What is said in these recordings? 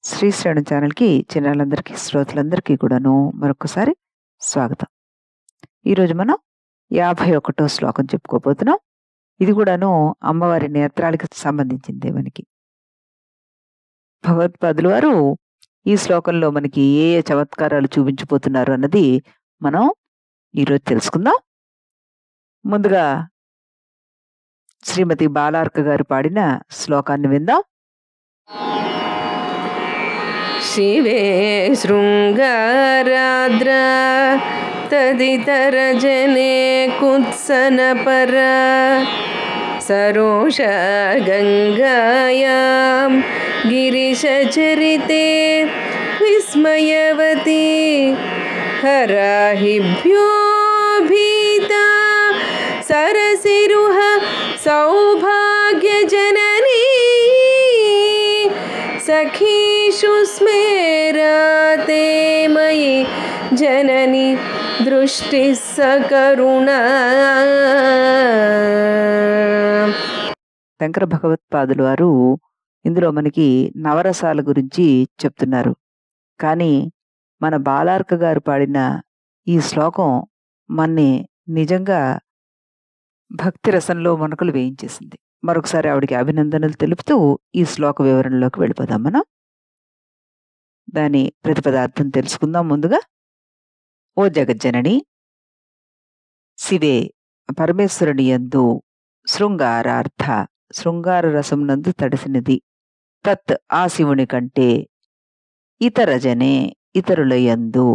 శ్రీశ్రేణి ఛానల్‌కి చిన్నారులందరికీ, శ్రోతలందరికీ కూడాను మరొక్కసారి స్వాగతం. ఈరోజు మనం 51 శ్లోకం చెప్పుకోబోతున్నాం. ఇది కూడాను అమ్మవారి నేత్రాలకు సంబంధించిందే మనకి. భగవత్పాదుల వారు ఈ శ్లోకంలో మనకి ఏ ఏ చమత్కారాలు చూపించబోతున్నారు అన్నది మనం ఈరోజు తెలుసుకుందాం. ముందుగా శ్రీమతి బాలార్క గారు పాడిన శ్లోకాన్ని విందాం. शिवे शृङ्गाराद्रा तदितरजने कुत्सनपरा सरोष गङ्गायां गिरिशचरिते विस्मयवती हराहिभ्यो भीता सरसिरुह सौभाग्यजननी सखीषु स्मेराते मयि जननी दृष्टिः सकरुणा. శంకర భగవత్పాదుల వారు ఇందులో మనకి నవరసాల గురించి చెప్తున్నారు. కానీ మన బాలార్క గారు పాడిన ఈ శ్లోకం మన్ని నిజంగా భక్తి రసంలో మొనకలు వేయించేసింది. మరొకసారి ఆవిడికి అభినందనలు తెలుపుతూ ఈ శ్లోక వివరణలోకి వెళ్ళిపోదాం మనం. దాని ప్రతిపదార్థం తెలుసుకుందాం. ముందుగా, ఓ జగజ్జనని, శివే పరమేశ్వరుని యందు శృంగారార్థ శృంగార రసం నందు తడిసినది, తత్ ఆ శివుని కంటే, ఇతర జనే ఇతరుల యందు,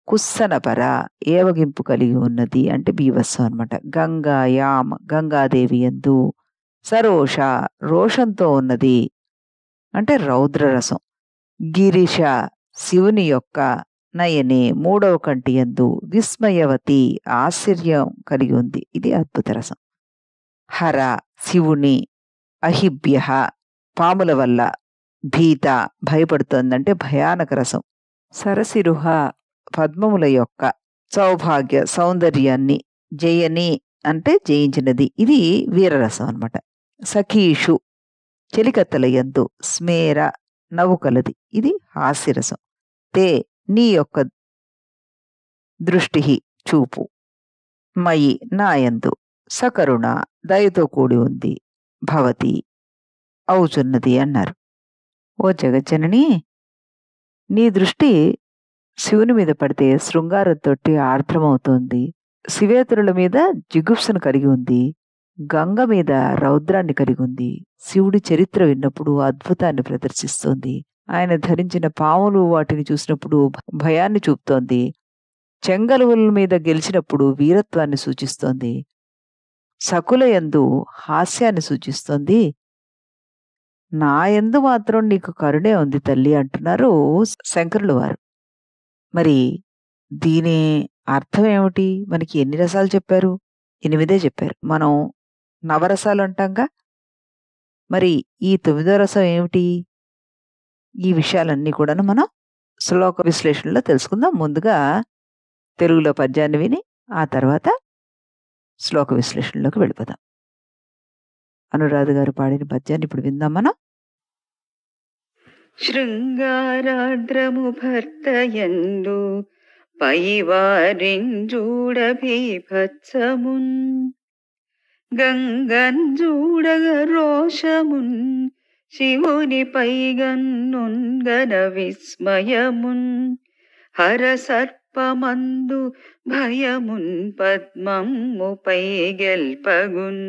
కుస్సనపర ఏవగింపు కలిగి ఉన్నది అంటే బీవత్సం అనమాట. గంగాయాం గంగాదేవి యందు, సరోష రోషంతో ఉన్నది అంటే రౌద్రరసం, గిరిష శివుని యొక్క, నయనే మూడవ కంటి యందు, విస్మయవతి ఆశ్చర్యం కలిగి ఉంది, ఇది అద్భుత రసం. హర శివుని, అహిభ్య పాముల వల్ల, భీత భయపడుతోందంటే భయానక రసం, సరసిరుహ పద్మముల యొక్క, సౌభాగ్య సౌందర్యాన్ని, జయని అంటే జయించినది, ఇది వీరరసం అన్నమాట. సఖీషు చెలికత్తల యందు, స్మేర నవ్వు కలది, ఇది హాస్యరసం. తే నీ యొక్క దృష్టి చూపు, మయి నాయందు, సకరుణ దయతో కూడి ఉంది, భవతి అవుచున్నది అన్నారు. ఓ జగజ్జనని, నీ దృష్టి శివుని మీద పడితే శృంగారంతో ఆర్ద్రమవుతోంది, శివేతరుల మీద జిగుప్సను కలిగి ఉంది, గంగ మీద రౌద్రాన్ని కలిగి ఉంది, శివుడి చరిత్ర విన్నప్పుడు అద్భుతాన్ని ప్రదర్శిస్తోంది, ఆయన ధరించిన పాములు వాటిని చూసినప్పుడు భయాన్ని చూపుతోంది, చెంగలువుల మీద గెలిచినప్పుడు వీరత్వాన్ని సూచిస్తోంది, సకుల యందు హాస్యాన్ని సూచిస్తోంది, నా యందు మాత్రం నీకు కరుణే ఉంది తల్లి అంటున్నారు శంకరుల వారు. మరి దీని అర్థం ఏమిటి? మనకి ఎన్ని రసాలు చెప్పారు? 8 చెప్పారు. మనం నవరసాలు అంటాంగా. మరి ఈ 9వ రసం ఏమిటి? ఈ విషయాలన్నీ కూడాను మనం శ్లోక విశ్లేషణలో తెలుసుకుందాం. ముందుగా తెలుగులో పద్యాన్ని విని ఆ తర్వాత శ్లోక విశ్లేషణలోకి వెళ్ళిపోదాం. అనురాధ గారు పాడిన పద్యాన్ని ఇప్పుడు విందాం మనం. శృంగారాద్రము భర్తయందు పైవారింజూడ భీభత్సమున్, గంగంజూడగ రోషమున్, శివుని పైగన్నున్గన విస్మయమున్, హర సర్పమందు భయమున్, పద్మముపై గెల్పగున్,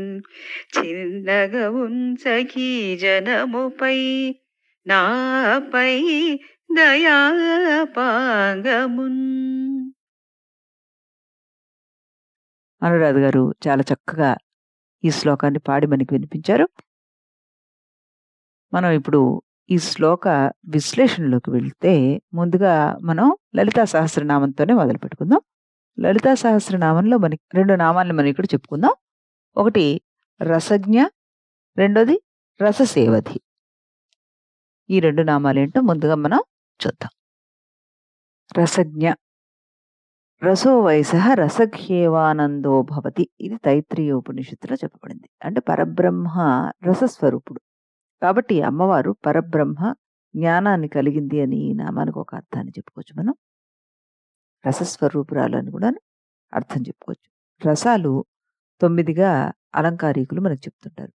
చిన్నగవున్ సఖీ జనముపై, నాపై దయాపాంగమున్. అనురాధ గారు చాలా చక్కగా ఈ శ్లోకాన్ని పాడి మనకి వినిపించారు. మనం ఇప్పుడు ఈ శ్లోక విశ్లేషణలోకి వెళ్తే ముందుగా మనం లలితా సహస్రనామంతోనే మొదలు పెట్టుకుందాం. లలితా సహస్రనామంలో మనకి 2 నామాలను మనం ఇక్కడ చెప్పుకుందాం. ఒకటి రసజ్ఞ, రెండోది రససేవధి. ఈ 2 నామాలు ఏంటో ముందుగా మనం చూద్దాం. రసజ్ఞ, రసో వయసః రసఘ్యేవానందో భవతి, ఇది తైత్రీయ ఉపనిషత్తులో చెప్పబడింది. అంటే పరబ్రహ్మ రసస్వరూపుడు. కాబట్టి అమ్మవారు పరబ్రహ్మ జ్ఞానాన్ని కలిగింది అని ఈ నామానికి ఒక అర్థాన్ని చెప్పుకోవచ్చు మనం. రసస్వరూపురాలు అని కూడా అర్థం చెప్పుకోవచ్చు. రసాలు 9గా అలంకారీకులు మనకు చెప్తుంటారు.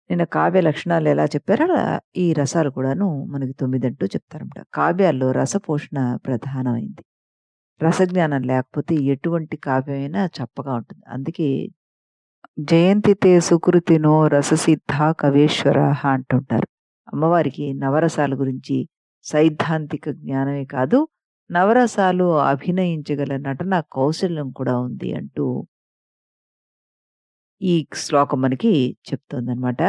నిన్న కావ్య లక్షణాలు ఎలా చెప్పారో అలా ఈ రసాలు కూడాను మనకి 9 అంటూ చెప్తారన్నమాట. కావ్యాల్లో రసపోషణ ప్రధానమైంది. రసజ్ఞానం లేకపోతే ఎటువంటి కావ్యమైనా చప్పగా ఉంటుంది. అందుకే జయంతితే సుకృతినో రససిద్ధ కవేశ్వరాః అంటుంటారు. అమ్మవారికి నవరసాల గురించి సైద్ధాంతిక జ్ఞానమే కాదు, నవరసాలు అభినయించగల నటన కౌశల్యం కూడా ఉంది అంటూ ఈ శ్లోకం మనకి చెప్తోందనమాట.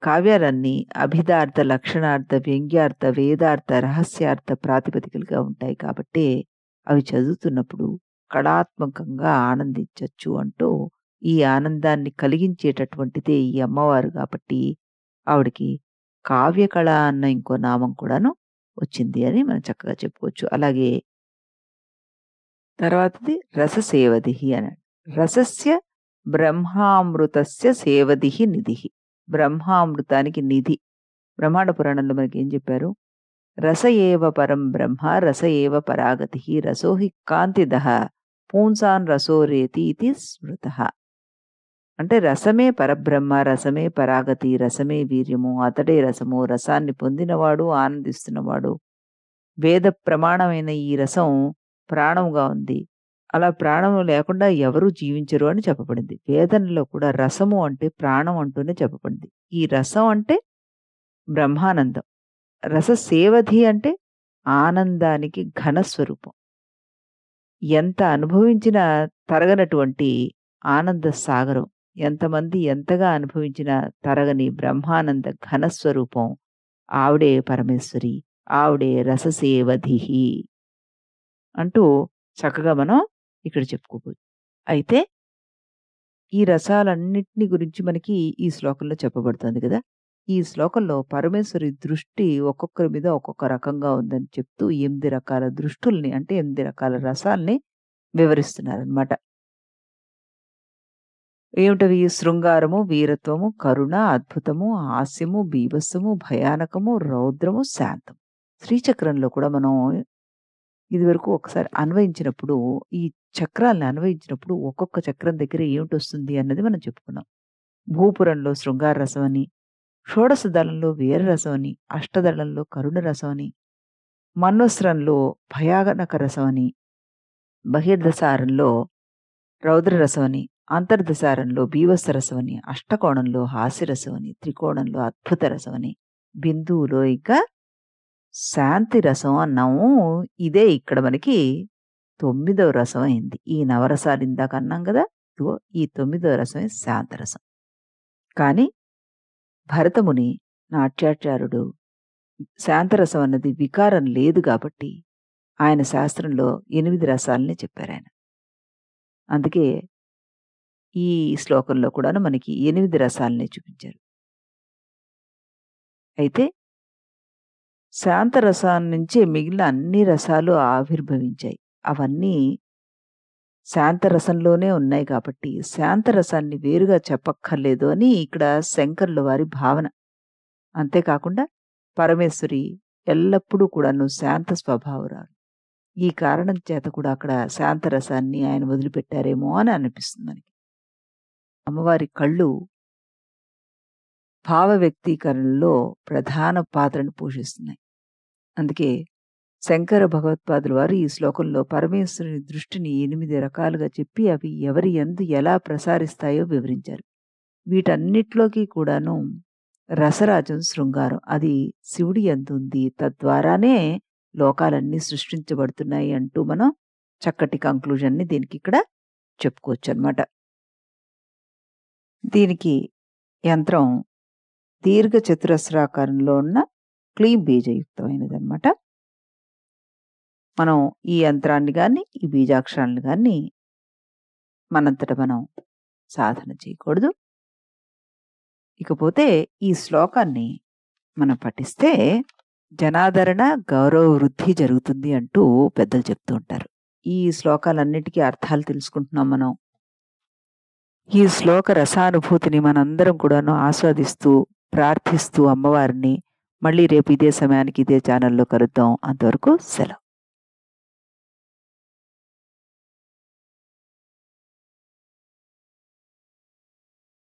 కావ్యాలన్నీ అభిధార్థ, లక్షణార్థ, వ్యంగ్యార్థ, వేదార్థ, రహస్యార్థ ప్రాతిపదికలుగా ఉంటాయి కాబట్టి అవి చదువుతున్నప్పుడు కళాత్మకంగా ఆనందించొచ్చు అంటూ ఈ ఆనందాన్ని కలిగించేటటువంటిదే ఈ అమ్మవారు కాబట్టి ఆవిడకి కావ్యకళ అన్న ఇంకో నామం కూడాను వచ్చింది అని మనం చక్కగా చెప్పుకోవచ్చు. అలాగే తర్వాతది రససేవదిహి అన్నాడు. రసస్య బ్రహ్మామృతస్య సేవదిహి నిధిః. బ్రహ్మామృతానికి నిధి. బ్రహ్మాండ పురాణంలో మనకి ఏం చెప్పారు? రస ఏవ పరం బ్రహ్మ రస ఏవ పరాగతిః రసో హి కాంతిదః పుంసాన్ రసోరేతి ఇది స్మృతః. అంటే రసమే పరబ్రహ్మ, రసమే పరాగతి, రసమే వీర్యము, అతడే రసము, రసాన్ని పొందినవాడు ఆనందిస్తున్నవాడు. వేద ప్రమాణమైన ఈ రసం ప్రాణముగా ఉంది. అలా ప్రాణము లేకుండా ఎవరూ జీవించరు అని చెప్పబడింది. వేదంలో కూడా రసము అంటే ప్రాణం అంటూనే చెప్పబడింది. ఈ రసం అంటే బ్రహ్మానందం. రససేవధి అంటే ఆనందానికి ఘనస్వరూపం. ఎంత అనుభవించినా తరగనటువంటి ఆనంద సాగరం. ఎంతమంది ఎంతగా అనుభవించినా తరగని బ్రహ్మానంద ఘనస్వరూపం. ఆవిడే పరమేశ్వరి, ఆవిడే రససేవధిహి అంటూ చక్కగా మనం ఇక్కడ చెప్పుకోవచ్చు. అయితే ఈ రసాలన్నిటిని గురించి మనకి ఈ శ్లోకంలో చెప్పబడుతుంది కదా. ఈ శ్లోకంలో పరమేశ్వరి దృష్టి ఒక్కొక్కరి మీద ఒక్కొక్క రకంగా ఉందని చెప్తూ 8 రకాల దృష్టుల్ని అంటే 8 రకాల రసాల్ని వివరిస్తున్నారనమాట. ఏమిటవి? శృంగారము, వీరత్వము, కరుణ, అద్భుతము, హాస్యము, బీభత్సము, భయానకము, రౌద్రము, శాంతం. శ్రీచక్రంలో కూడా మనం ఇదివరకు ఒకసారి అన్వయించినప్పుడు ఈ చక్రాలను అన్వయించినప్పుడు ఒక్కొక్క చక్రం దగ్గర ఏమిటొస్తుంది అన్నది మనం చెప్పుకున్నాం. భూపురంలో శృంగార రసం అని, షోడశ దళంలో వీరరసం అని, అష్టదళంలో కరుణ రసం అని, మన్వస్త్రంలో భయానక రసం అని, బహిర్దశారంలో రౌద్రరసం అని, అంతర్దశారంలో బీభత్స రసం అని, అష్టకోణంలో హాస్యరసం అని, త్రికోణంలో అద్భుత రసం అని, బిందువులో ఇంకా శాంతి రసం అన్నాము. ఇదే ఇక్కడ మనకి 9వ రసం అయింది. ఈ నవరసాలు ఇందాక అన్నాం కదా, ఇదిగో ఈ 9వ రసమే శాంతరసం. కానీ భరతముని నాట్యాచార్యుడు శాంతరసం అన్నది వికారం లేదు కాబట్టి ఆయన శాస్త్రంలో 8 రసాలని చెప్పారాయన. అందుకే ఈ శ్లోకంలో కూడాను మనకి 8 రసాలని చూపించారు. అయితే శాంతరసాన్ని నుంచే మిగిలిన అన్ని రసాలు ఆవిర్భవించాయి. అవన్నీ శాంతరసంలోనే ఉన్నాయి కాబట్టి శాంతరసాన్ని వేరుగా చెప్పక్కర్లేదు అని ఇక్కడ శంకరుల వారి భావన. అంతేకాకుండా పరమేశ్వరి ఎల్లప్పుడూ కూడాను శాంత స్వభావరాలు. ఈ కారణం చేత కూడా అక్కడ శాంతరసాన్ని ఆయన వదిలిపెట్టారేమో అని అనిపిస్తుంది మనకి. అమ్మవారి కళ్ళు భావ వ్యక్తీకరణలో ప్రధాన పాత్రను పోషిస్తున్నాయి. అందుకే శంకర భగవత్పాదుల వారు ఈ శ్లోకంలో పరమేశ్వరుని దృష్టిని 8 రకాలుగా చెప్పి అవి ఎవరి యందు ఎలా ప్రసారిస్తాయో వివరించారు. వీటన్నిటిలోకి కూడాను రసరాజం శృంగారం అది శివుడి యందు ఉంది. తద్వారానే లోకాలన్నీ సృష్టించబడుతున్నాయి అంటూ మనం చక్కటి కంక్లూజన్ని దీనికి ఇక్కడ చెప్పుకోవచ్చు అన్నమాట. దీనికి యంత్రం దీర్ఘ చతురస్రాకారంలో ఉన్న క్లీం బీజయుక్తమైనది అనమాట. మనం ఈ యంత్రాన్ని కానీ ఈ బీజాక్షరాలను కానీ మనంతట మనం సాధన చేయకూడదు. ఇకపోతే ఈ శ్లోకాన్ని మనం పఠిస్తే జనాదరణ గౌరవ వృద్ధి జరుగుతుంది అంటూ పెద్దలు చెప్తూ ఉంటారు. ఈ శ్లోకాలన్నిటికీ అర్థాలు తెలుసుకుంటున్నాం మనం. ఈ శ్లోక రసానుభూతిని మనందరం కూడాను ఆస్వాదిస్తూ ప్రార్థిస్తూ అమ్మవారిని మళ్ళీ రేపు ఇదే సమయానికి ఇదే ఛానల్లో కలుద్దాం. అంతవరకు సెలవు.